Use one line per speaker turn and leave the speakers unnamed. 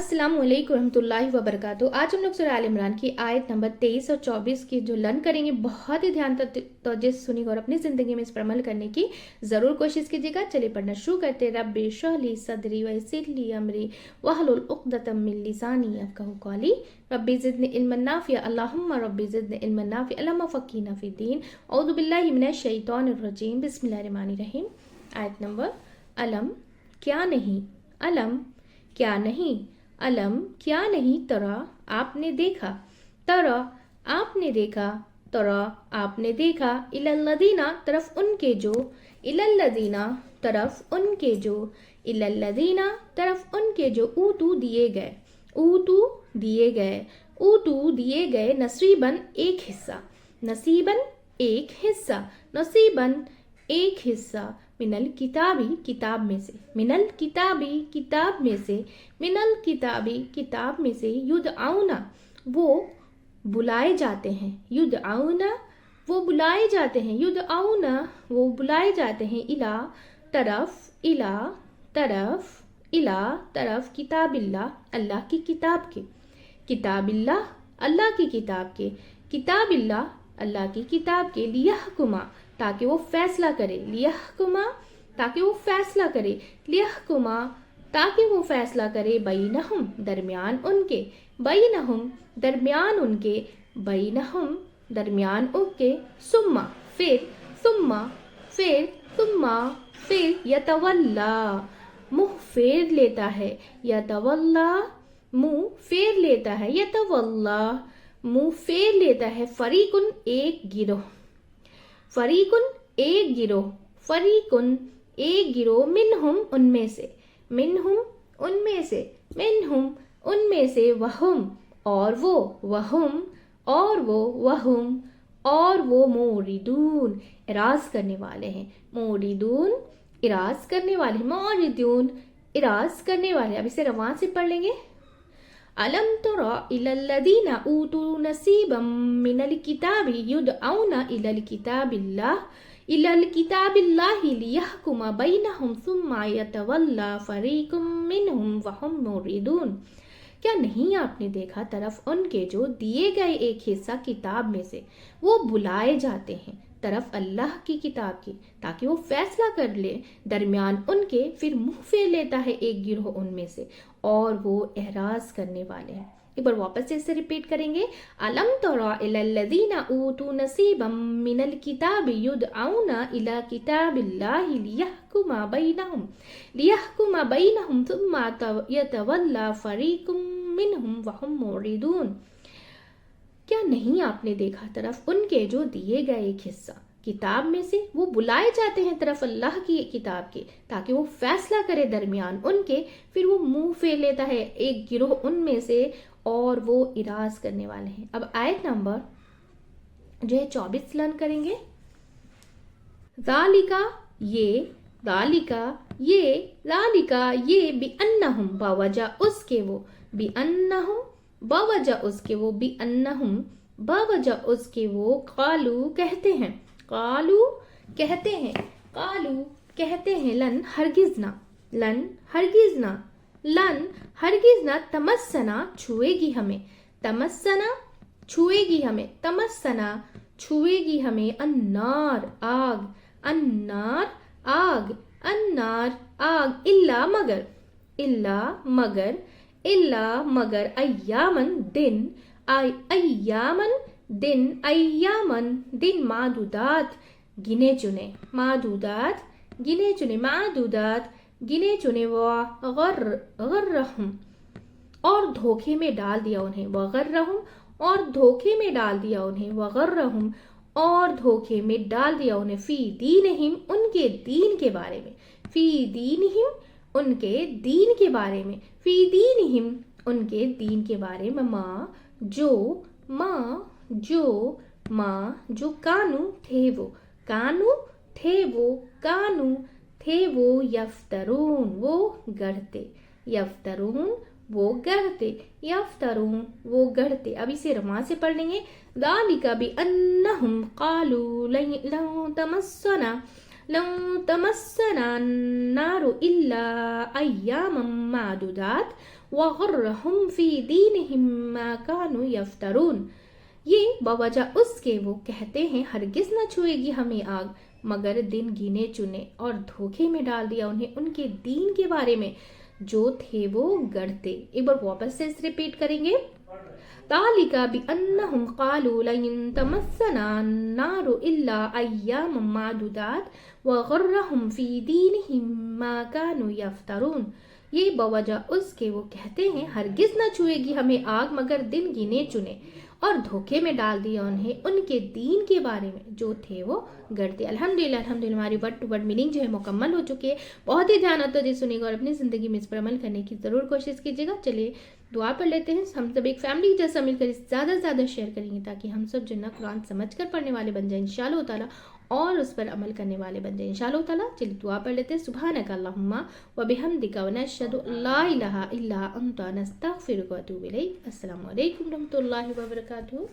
अस्सलाम वालेकुम रहमतुल्लाहि व बरकातहू। आज हम लोग सूरह आल इमरान की आयत नंबर 23 और 24 की जो लर्न करेंगे, बहुत ही ध्यान तवज्जो से सुनिएगा और अपनी ज़िंदगी में इस पर अमल करने की ज़रूर कोशिश कीजिएगा। चलिए पढ़ना शुरू करते हैं। रब्बि इश्रह ली सदरी वयस्सिर ली अमरी वहलुल उक़दतम मिन लिसानी यफ़क़हू क़ौली रब्बि ज़िदनी इल्मन नाफ़िअ अल्लाहुम्मा रब्बि ज़िदनी इल्मन नाफ़िअ अल्लाहुम्मा फ़क़्हिना फ़िद्दीन औज़ु बिल्लाहि मिनश शैतानिर रजीम बिस्मिल्लाहिर रहमानिर रहीम। आयत नंबर अलम क्या नहीं, अलम क्या नहीं, अलम क्या नहीं, तरा आपने देखा, तरा आपने देखा, तरा आपने देखा, इलल्लदीना तरफ उनके जो, इलल्लदीना तरफ उनके जो, इलल्लदीना तरफ उनके जो ऊतू दिए गए, ऊतू दिए गए, ऊतू दिए गए, नसीबन एक हिस्सा, नसीबन एक हिस्सा, नसीबन एक हिस्सा, मिनल किताबी किताब में से, मिनल किताबी किताब में से, मिनल किताबी किताब में से, युद आउना वो बुलाए जाते हैं, युद आउना वो बुलाए जाते हैं, युद आउना वो बुलाए जाते हैं, इला तरफ, इला तरफ, इला तरफ, किताबिल्ला अल्लाह की किताब के, किताबिल्ला अल्लाह की किताब के, किताबिल्ला अल्लाह की किताब के, लियहकुमा ताकि वो फैसला करे, लियहकुमा ताकि वो फैसला करे, लियहकुमा ताकि वो फैसला करे, बैनहुम दरमियान उनके, बैनहुम दरमियान उनके, बैनहुम दरमियान उनके, सुम्मा फिर, सुम्मा फिर, सुम्मा फिर, यतवल्ला मुँह फेर लेता है, यतवल्ला मुँह फेर लेता है, यतवल्ला मुँह फेर लेता है, फरीकुन एक गिरोह, फरीकुन एक गिरोह, फरीकुन एक गिरोह, मिनहुम उनमें से, मिनहुम उनमें से, मिनहुम उनमें से, वहुम और वो, वहुम और वो, वहुम और वो, मोरिदून इराज करने वाले हैं, मोरिदून इराज करने वाले हैं, मोरिदून इराज करने वाले। अब इसे रवान से पढ़ लेंगे। अलम तरा इलल्लदीना ऊतू नसीबम मिनल किताबी युदऔना इलल किताबिल्लाह, इलल किताबिल्लाहि लियहकुमा बैनहुम सुम्मा यतवल्ला फरीकुम मिनहुम वहुम मुरिदून। क्या नहीं आपने देखा तरफ उनके जो दिए गए एक हिस्सा किताब में से, वो बुलाए जाते हैं तरफ अल्लाह की किताब की ताकि वो फैसला कर ले दरमियान उनके, फिर मुंह फेर लेता है एक गिरोह उनमें से और वो एहराज करने वाले हैं। एक बार वापस से इसे रिपीट करेंगे। अलम तरा इलल्लदीना ऊतू नसीबम मिनल किताबि युदऔना इला किताबिल्लाहि लियहकुमा बैनहुम, लियहकुमा बैनहुम सुम्मा यतवल्ला फरीकुम मिनहुम वहुम मुरिदून। क्या नहीं आपने देखा तरफ उनके जो दिए गए एक हिस्सा किताब में से, वो बुलाए जाते हैं तरफ अल्लाह की किताब के ताकि वो फैसला करे दरमियान उनके, फिर वो मुंह फेर लेता है एक गिरोह उनमें से और वो इराज करने वाले हैं। अब आयत नंबर जो है 24 लर्न करेंगे। ज़ालिका ये, ज़ालिका ये, ज़ालिका ये, बिअन्नहुम बावजह उसके वो, बिअन्नहुम बावजह उसके वो, बिअन्नहुम बावजह उसके वो, कालू कहते हैं, कालू कहते हैं, कालू कहते हैं, लन हरगिज ना, लन हरगिज ना, लन हरगिज ना, तमस्सना छुएगी हमें, तमस्सना छुएगी हमें, तमस्सना छुएगी हमें, अन्नार आग, अन्नार आग, अन्नार आग, इल्ला मगर, इल्ला मगर, इल्ला मगर, अय्यामन दिन, अय्यामन दिन, अय्यामन दिन, मादूदात गिने चुने, मादूदात गिने चुने, मादूदात गिने चुने, वगर्रहुम और धोखे में डाल दिया उन्हें, वगर्रहुम और धोखे में डाल दिया उन्हें, वगर्रहुम और धोखे में डाल दिया उन्हें, फी दीनहिम उनके दीन के बारे में, फी दीनहिम उनके दीन के बारे में, फी दीनहिम उनके दीन के बारे में, माँ जो, माँ जो, माँ जो, कानू थे वो, कानू थे वो, कानू थे वो, यफ्तरून वो गढ़ते, यफ्तरून वो गढ़ते, यफ्तरून वो गढ़ते। अब इसे रमा से पढ़ लेंगे। ज़ालिका बिअन्नहुम क़ालू लन तमस्सना, लन तमस्सना अन्नारु इल्ला अय्यामम मादूदात وغرہم فی دینہم ما کانوا یفترون، یہ بوجہ اس کے وہ کہتے ہیں ہرگز نہ چھوئے گی ہمیں آگ مگر دن گنے چنے، اور دھوکے میں ڈال دیا انہیں ان کے دین کے بارے میں جو تھے وہ گڑھتے۔ ایک بار واپس سے اس ریپیٹ کریں گے۔ ذَلِكَ بِأَنَّهُمْ قَالُوا لَن تَمَسَّنَا النَّارُ إِلَّا أَيَّامًا مَّعْدُودَاتٍ وَغَرَّهُمْ فِي دِينِهِم مَّا كَانُوا يَفْتَرُونَ، یہ بوجہ اس کے وہ کہتے ہیں ہرگز نہ چھوئے گی ہمیں آگ مگر دن گنے چنے، اور دھوکے میں ڈال دیا انہیں ان کے دین کے بارے میں جو تھے وہ گڑھتے۔ الحمدللہ ہماری ورڈ ٹو ورڈ میننگ جو ہے مکمل ہو چکی ہے۔ بہت ہی دھیانات جی سنیے گا اور اپنی زندگی میں اس پر عمل کرنے کی ضرور کوشش کیجیے گا۔ چلیے دعا پڑھ لیتے ہیں۔ ہم سب ایک فیملی جیسا مل کر زیادہ سے زیادہ شیئر کریں گے تاکہ ہم سب جو ہے نا قرآن سمجھ کر پڑھنے والے بن جائیں انشاءاللہ تعالیٰ، اور اس پر عمل کرنے والے بن جائیں انشاءاللہ تعالیٰ۔ چلیے دعا پڑھ لیتے ہیں۔ سبحانک اللہم وبحمدک ونشہد لا الہ الا انت نستغفرک ونتوب الیک۔ السلام علیکم ورحمۃ اللہ وبرکاتہ۔